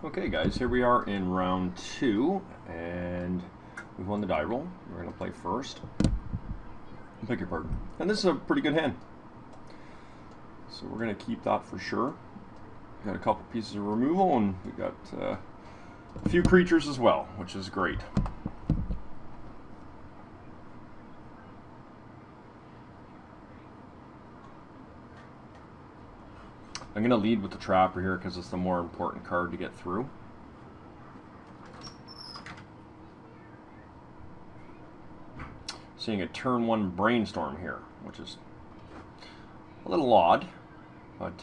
Okay guys, here we are in round 2, and we've won the die roll. We're going to play first. Pick your card. And this is a pretty good hand. So we're going to keep that for sure. Got a couple pieces of removal, and we got a few creatures as well, which is great. I'm going to lead with the Trapper here because it's the more important card to get through. Seeing a turn 1 Brainstorm here, which is a little odd, but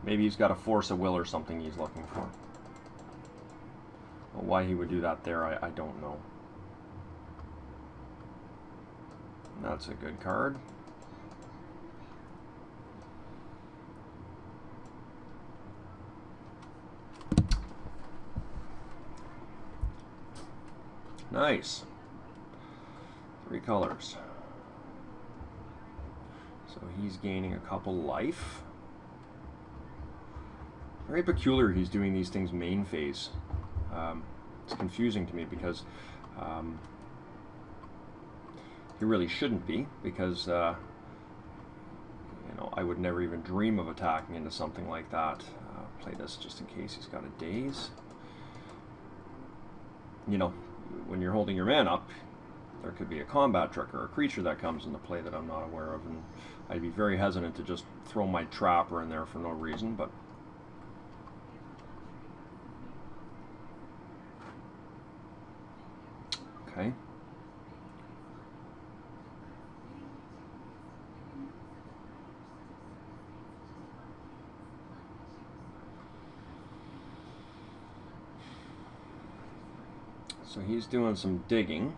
maybe he's got a Force of Will or something he's looking for. Well, why he would do that there, I don't know. That's a good card. Nice. 3 colors. So he's gaining a couple life. Very peculiar he's doing these things main phase. It's confusing to me because he really shouldn't be, because you know, I would never even dream of attacking into something like that. Play this just in case he's got a daze. You know, when you're holding your man up, there could be a combat trick or a creature that comes into play that I'm not aware of, and I'd be very hesitant to just throw my Trapper in there for no reason, but okay. So he's doing some digging.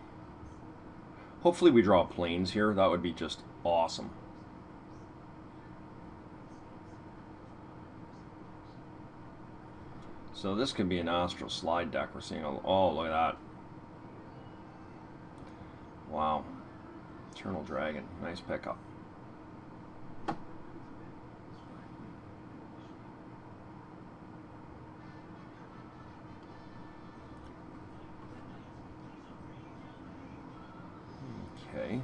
Hopefully we draw planes here. That would be just awesome. So this could be an Astral Slide deck. We're seeing, oh, look at that. Wow. Eternal Dragon. Nice pickup. Okay.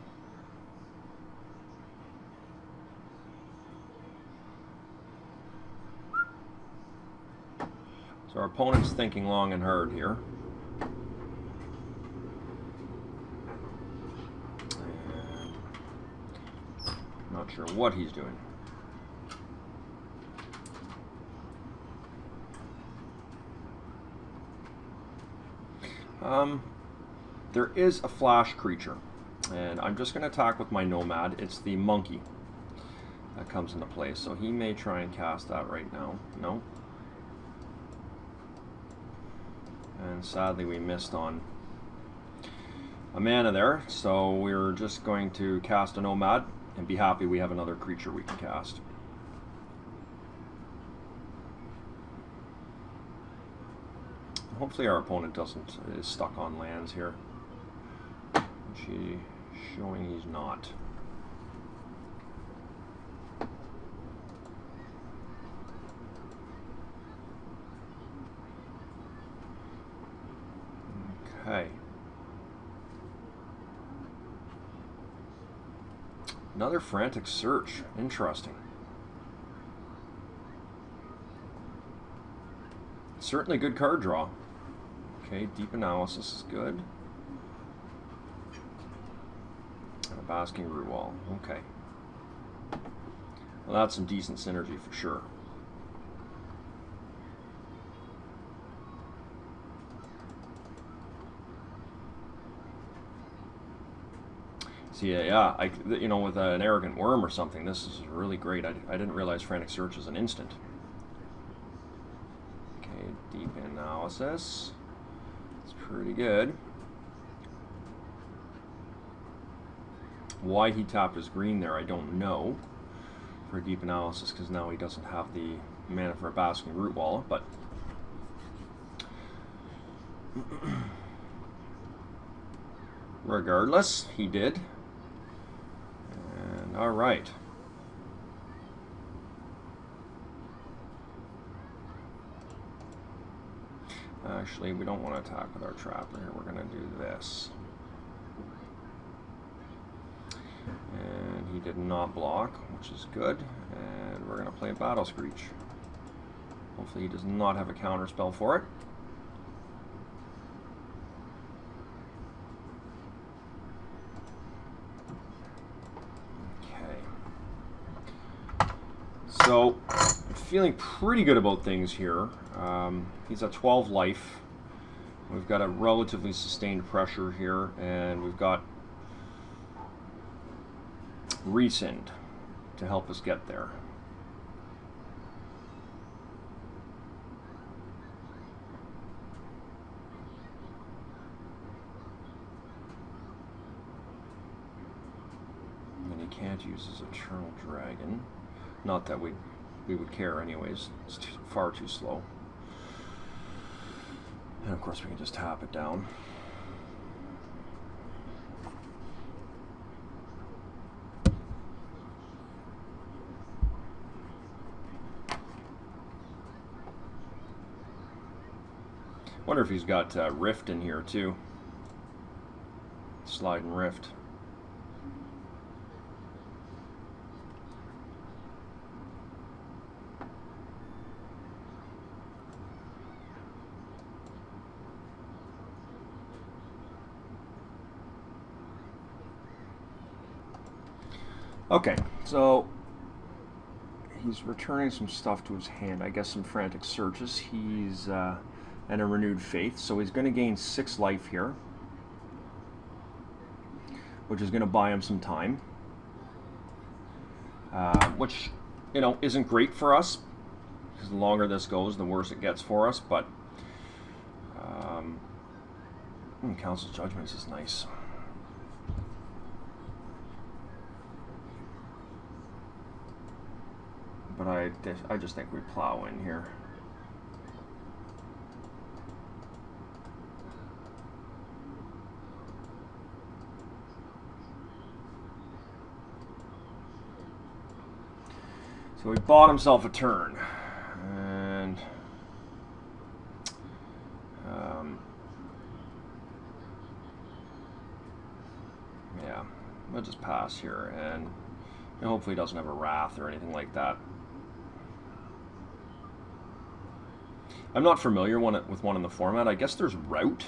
So our opponent's thinking long and hard here. And not sure what he's doing. There is a flash creature, and I'm just going to attack with my Nomad. It's the monkey that comes into play, so he may try and cast that right now. No. And sadly we missed on a mana there, so we're just going to cast a Nomad and be happy we have another creature we can cast. Hopefully our opponent is stuck on lands here, which he's showing he's not. Okay. Another Frantic Search. Interesting. Certainly good card draw. Okay, Deep Analysis is good. And a Basking Root Wall. Okay. Well, that's some decent synergy for sure. See, yeah, you know, with an Arrogant Worm or something, this is really great. I didn't realize Frantic Search is an instant. Okay, Deep Analysis. It's pretty good. Why he tapped his green there, I don't know, for Deep Analysis, because now he doesn't have the mana for a Basking Root Wall, but regardless, he did. And all right. Actually, we don't want to attack with our trapper here. We're going to do this. And he did not block, which is good. And we're going to play a Battle Screech. Hopefully he does not have a counter spell for it. Okay. So, I'm feeling pretty good about things here. He's at 12 life. We've got a relatively sustained pressure here, and we've got Rescind to help us get there. And he can't use his Eternal Dragon. Not that we would care anyways. It's far too slow. And of course we can just tap it down. Wonder if he's got Rift in here too. Slide and Rift. Okay, so he's returning some stuff to his hand. I guess some Frantic Searches. He's and a Renewed Faith, so he's going to gain 6 life here, which is going to buy him some time, which, you know, isn't great for us, because the longer this goes, the worse it gets for us, but Council's Judgments is nice. But I just think we plow in here. So he bought himself a turn, and yeah, we'll just pass here, and hopefully he doesn't have a Wrath or anything like that. I'm not familiar with one in the format. I guess there's Route.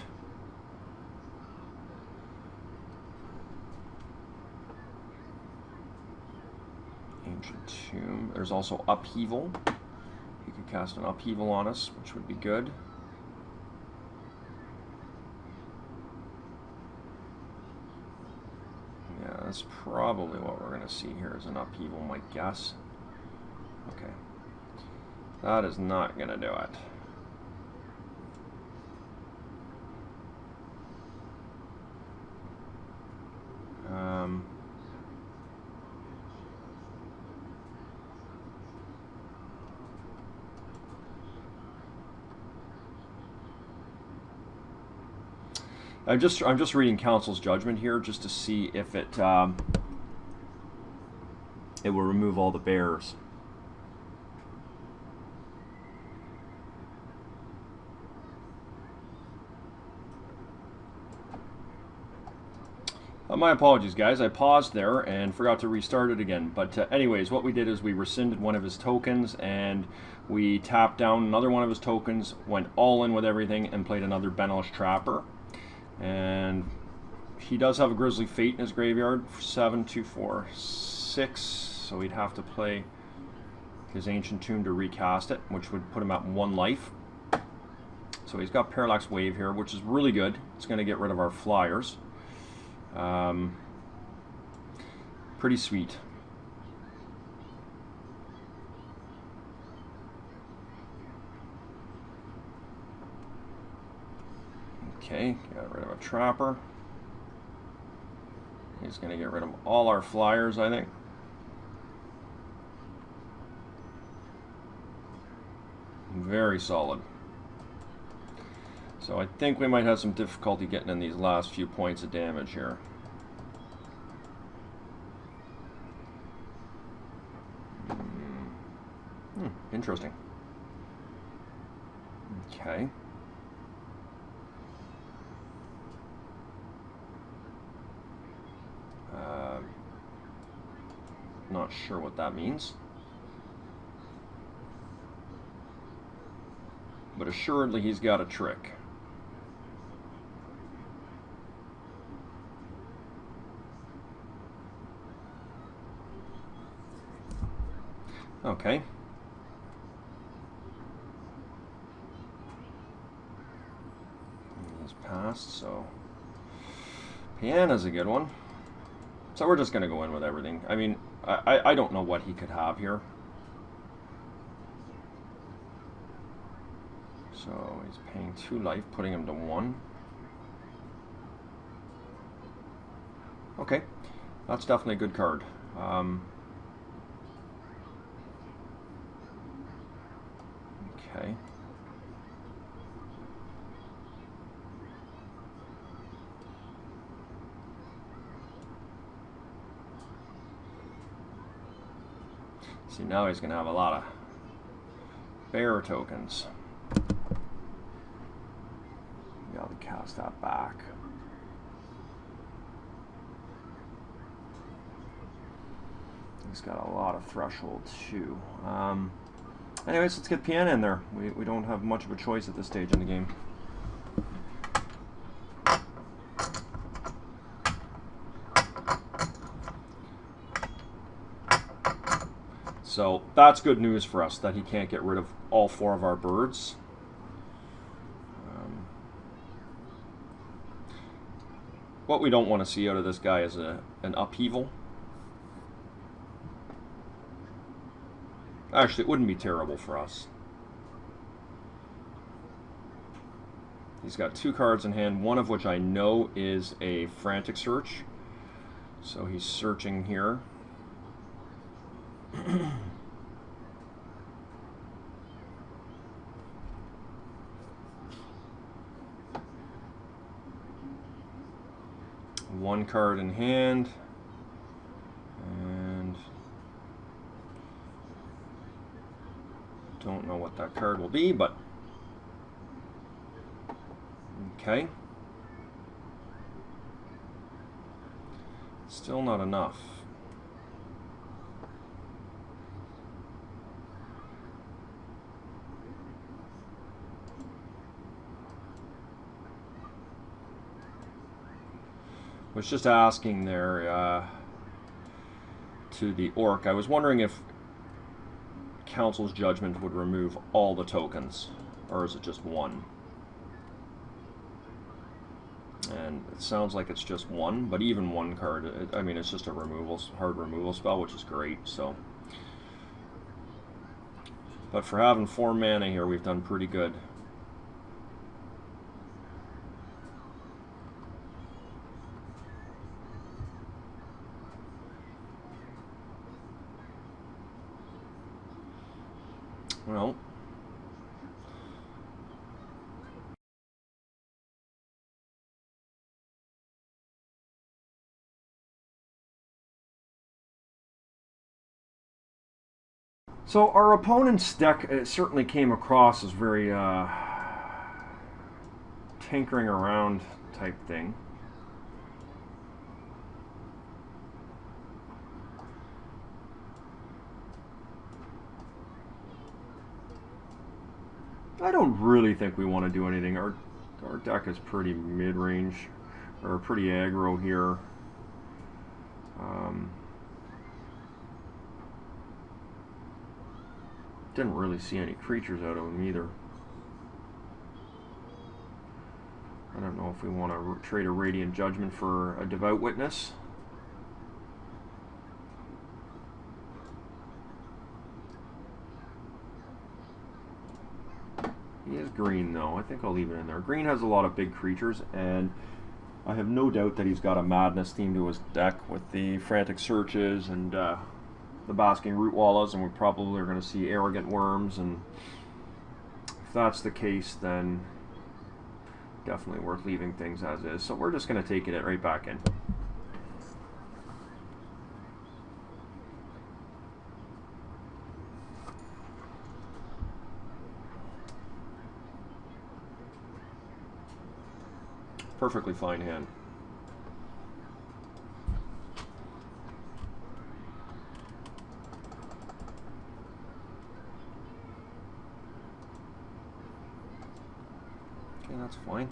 Ancient Tomb. There's also Upheaval. He could cast an Upheaval on us, which would be good. Yeah, that's probably what we're going to see here is an Upheaval, my guess. Okay. That is not going to do it. I'm just reading Council's Judgment here just to see if it will remove all the bears. My apologies, guys. I paused there and forgot to restart it again. But anyways, what we did is we rescinded one of his tokens and we tapped down another one of his tokens, went all in with everything, and played another Benelish Trapper. And he does have a Grisly Fate in his graveyard, 7, 2, 4, 6. So he'd have to play his Ancient Tomb to recast it, which would put him at 1 life. So he's got Parallax Wave here, which is really good. It's going to get rid of our flyers. Pretty sweet. Okay, got rid of a Trapper. He's going to get rid of all our flyers, I think. Very solid. So I think we might have some difficulty getting in these last few points of damage here. Interesting. Okay. Not sure what that means. But assuredly he's got a trick. Okay. He's passed, so Piana's a good one. So we're just going to go in with everything. I mean, I don't know what he could have here. So he's paying 2 life, putting him to 1. Okay, that's definitely a good card. Okay. See, now he's going to have a lot of bear tokens. Got to cast that back. He's got a lot of threshold too. Anyways, let's get Piana in there. We don't have much of a choice at this stage in the game. So that's good news for us that he can't get rid of all 4 of our birds. What we don't want to see out of this guy is an upheaval. Actually, it wouldn't be terrible for us. He's got 2 cards in hand, one of which I know is a frantic search. So he's searching here. One card in hand, and don't know what that card will be, but okay. Still not enough. Was just asking there to the orc. I was wondering if Council's Judgment would remove all the tokens, or is it just 1? And it sounds like it's just 1, but even 1 card, I mean, it's just a hard removal spell, which is great. So, but for having 4 mana here, we've done pretty good. Well, so our opponent's deck certainly came across as very tinkering around type thing. I don't really think we want to do anything. Our deck is pretty mid-range, or pretty aggro here. Didn't really see any creatures out of him either. I don't know if we want to trade a Radiant Judgment for a Devout Witness. He is green though. I think I'll leave it in there. Green has a lot of big creatures, and I have no doubt that he's got a Madness theme to his deck with the Frantic Searches and the Basking Root Wallas, and we probably are going to see Arrogant Worms, and if that's the case, then definitely worth leaving things as is. So we're just going to take it right back in. Perfectly fine hand. that's fine.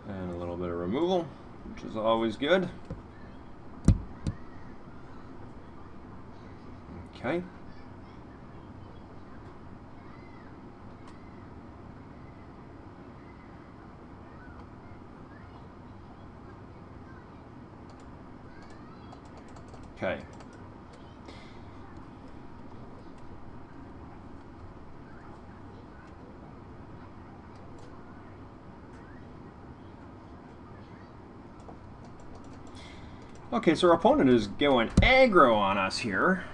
And a little bit of removal, which is always good. Okay. Okay. Okay, so our opponent is going aggro on us here.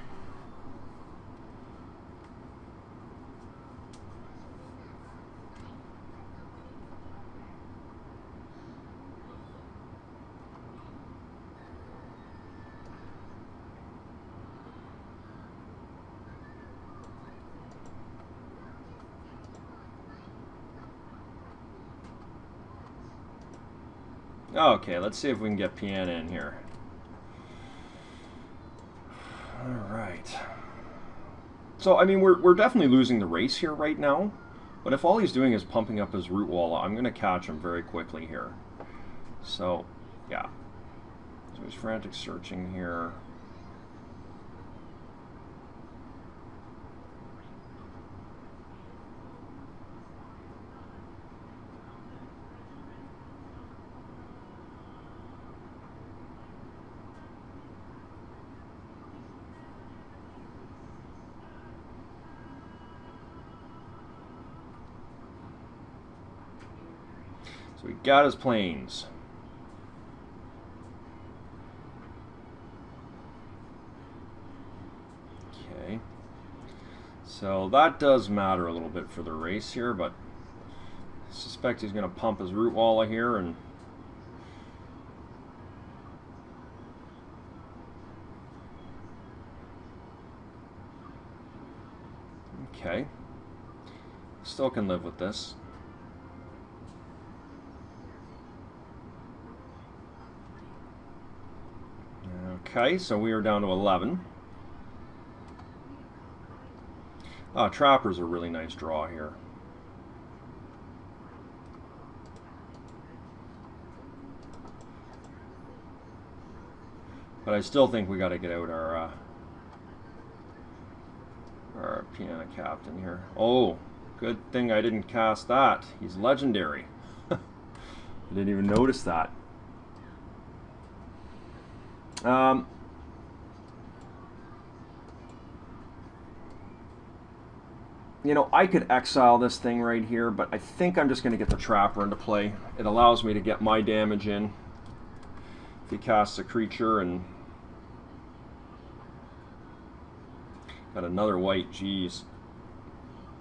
Okay, let's see if we can get Piana in here. All right. So, I mean, we're definitely losing the race here right now. But if all he's doing is pumping up his root wall, I'm going to catch him very quickly here. So, yeah. So he's frantic searching here. So he got his planes. Okay. So that does matter a little bit for the race here, but I suspect he's going to pump his root wall here and okay. Still can live with this. Okay, so we are down to 11. Trapper's a really nice draw here. But I still think we got to get out our Piana Captain here. Oh, good thing I didn't cast that. He's legendary. I didn't even notice that. You know, I could exile this thing right here, but I think I'm just going to get the Trapper into play. It allows me to get my damage in. If he casts a creature and got another white, geez.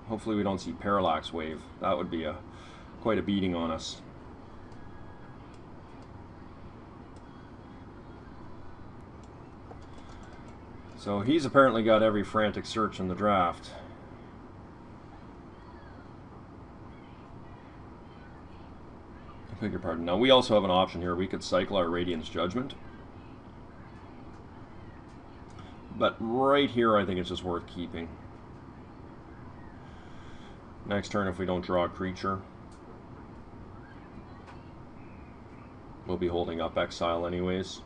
Hopefully we don't see Parallax Wave. That would be quite a beating on us. So he's apparently got every frantic search in the draft. I beg your pardon. Now we also have an option here. We could cycle our Radiant's Judgment. But right here I think it's just worth keeping. Next turn if we don't draw a creature, we'll be holding up exile anyways.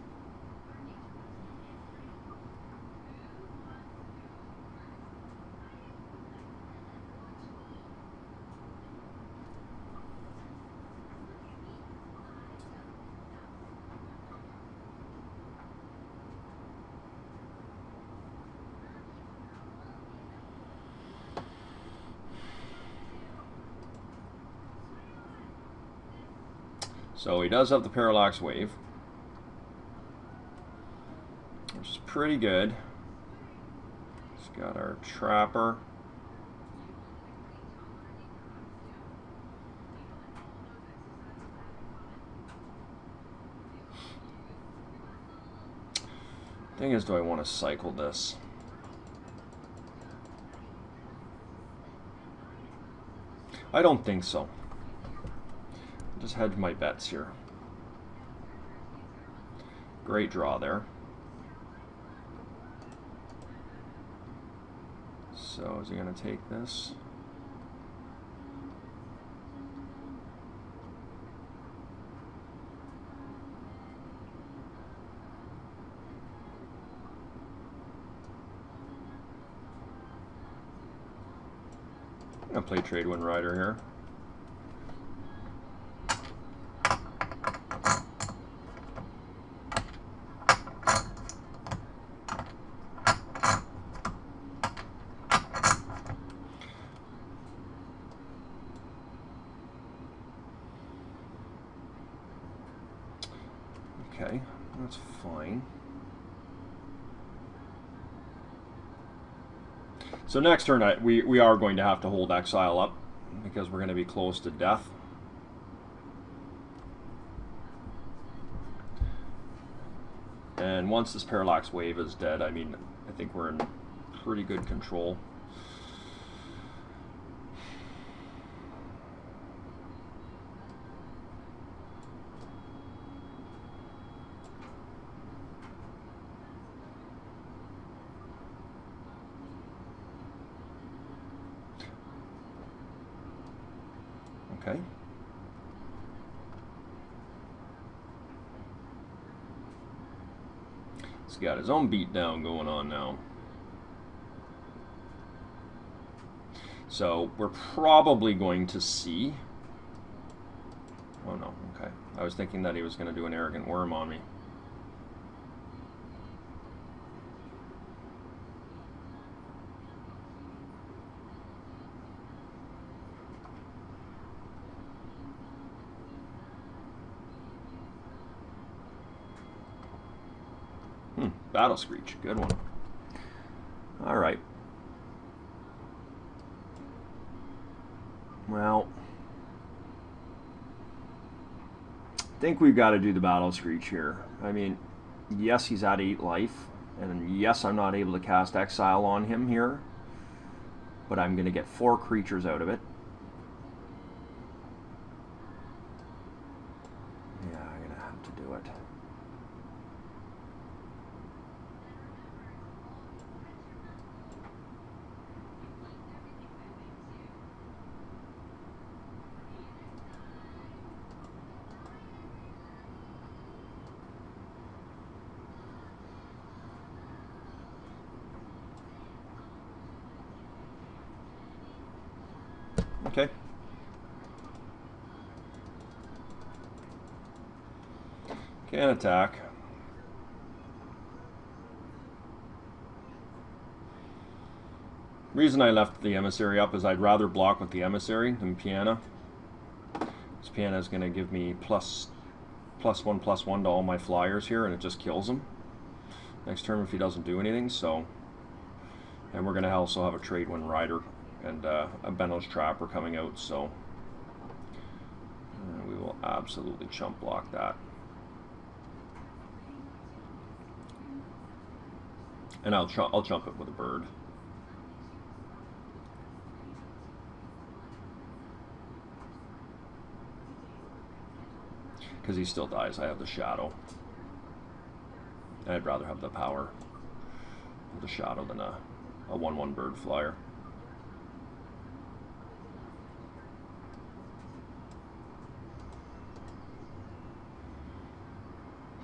So he does have the Parallax Wave, which is pretty good. He's got our Trapper. Thing is, do I want to cycle this? I don't think so. Just hedge my bets here. Great draw there. So is he going to take this? I'm going to play Trade Wind Rider here. Okay, that's fine. So next turn, we are going to have to hold Exile up because we're going to be close to death. And once this Parallax Wave is dead, I mean, I think we're in pretty good control. Okay. He's got his own beatdown going on now. So we're probably going to see... Oh no, okay. I was thinking that he was going to do an Arrogant Worm on me. Battle Screech, good one. All right. Well, I think we've got to do the Battle Screech here. I mean, yes, he's at 8 life, and yes, I'm not able to cast Exile on him here, but I'm going to get 4 creatures out of it. Yeah, I'm going to have to do it. Okay. Can attack. Reason I left the Emissary up is I'd rather block with the Emissary than Piana. This Piana is going to give me +1/+1 to all my flyers here, and it just kills him next turn if he doesn't do anything. So, and we're going to also have a Trade Wind Rider and a Benno's Trapper coming out, so we will absolutely chump block that. And I'll chump it with a bird. Because he still dies. I have the Shadow. And I'd rather have the power of the Shadow than a 1/1 bird flyer.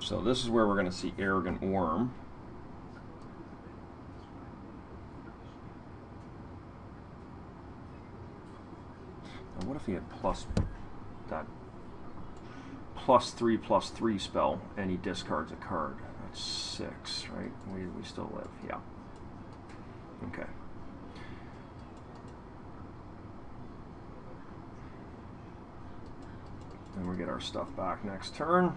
So this is where we're going to see Arrogant Worm. Now what if he had that +3/+3 spell and he discards a card? That's 6, right? We still live, yeah. Okay. And we'll get our stuff back next turn.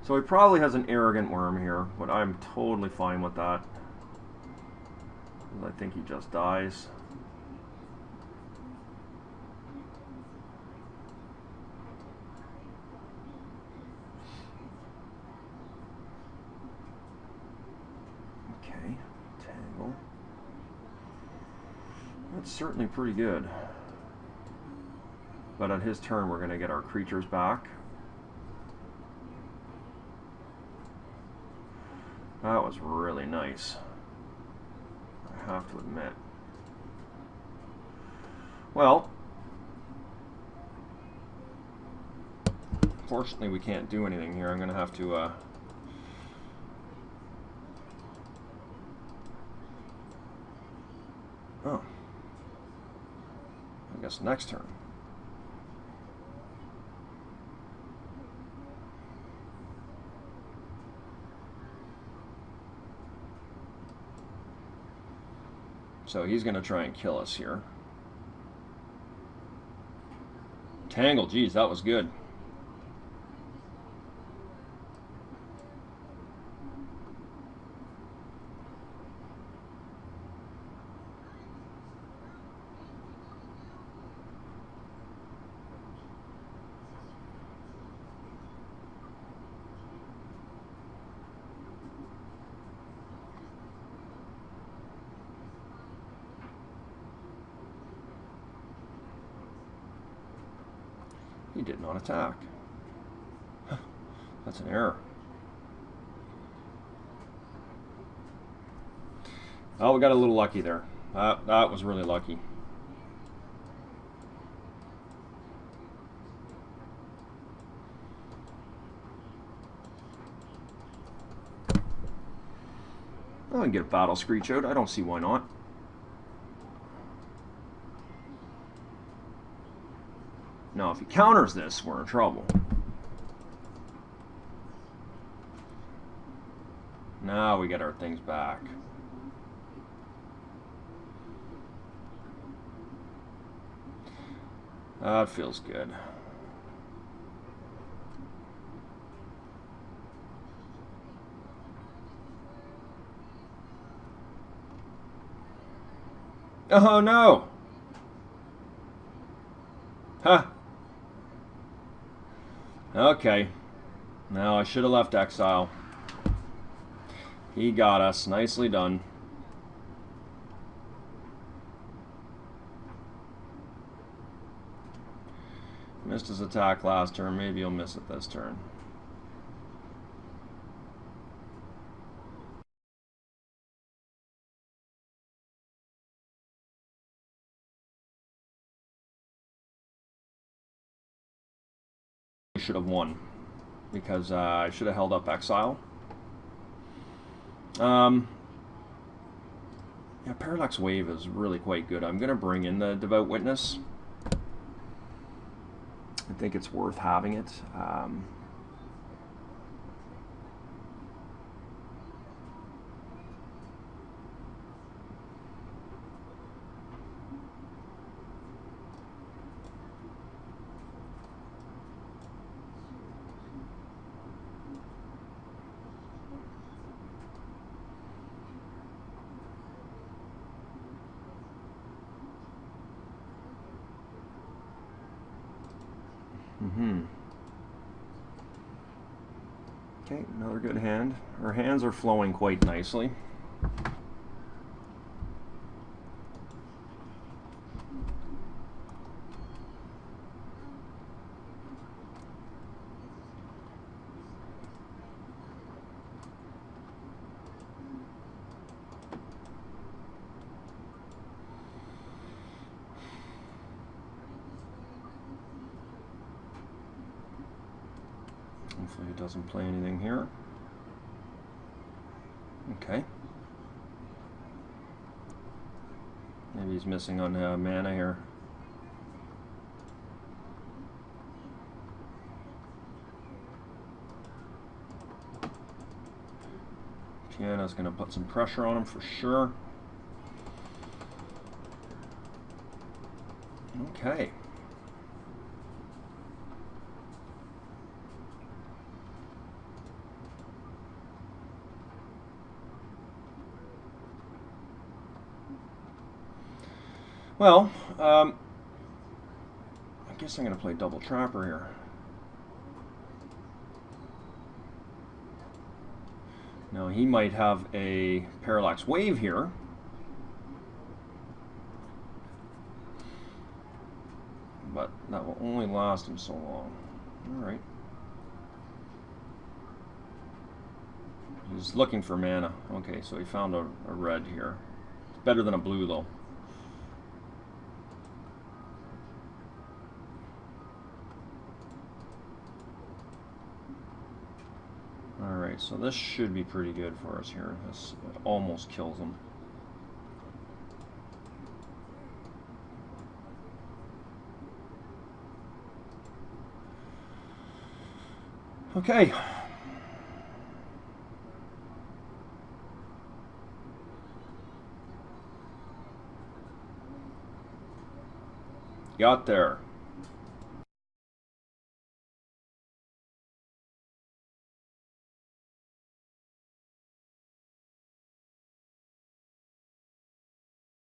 So he probably has an Arrogant Worm here, but I'm totally fine with that. I think he just dies. Okay, Tangle. That's certainly pretty good. But on his turn, we're going to get our creatures back. That was really nice, I have to admit. Well, fortunately we can't do anything here. I'm going to have to oh, I guess next turn. So he's going to try and kill us here. Tangle, geez, that was good. He did not attack. That's an error. Oh, we got a little lucky there. That was really lucky. I can get a Battle Screech out. I don't see why not. Now, if he counters this, we're in trouble. Now we get our things back. That feels good. Oh no! Huh. Okay. Now I should have left exile. He got us. Nicely done. Missed his attack last turn. Maybe he'll miss it this turn. Should have won because I should have held up exile. Yeah, Parallax Wave is really quite good. I'm going to bring in the Devout Witness. I think it's worth having it. Okay, another good hand. Our hands are flowing quite nicely. Hopefully it doesn't play anything here. Okay. Maybe he's missing on mana here. Piano's going to put some pressure on him for sure. Okay. Well, I guess I'm going to play Double Trapper here. Now he might have a Parallax Wave here. But that will only last him so long. All right. He's looking for mana. Okay, so he found a red here. It's better than a blue, though. Alright, so this should be pretty good for us here. This almost kills him. Okay. Got there.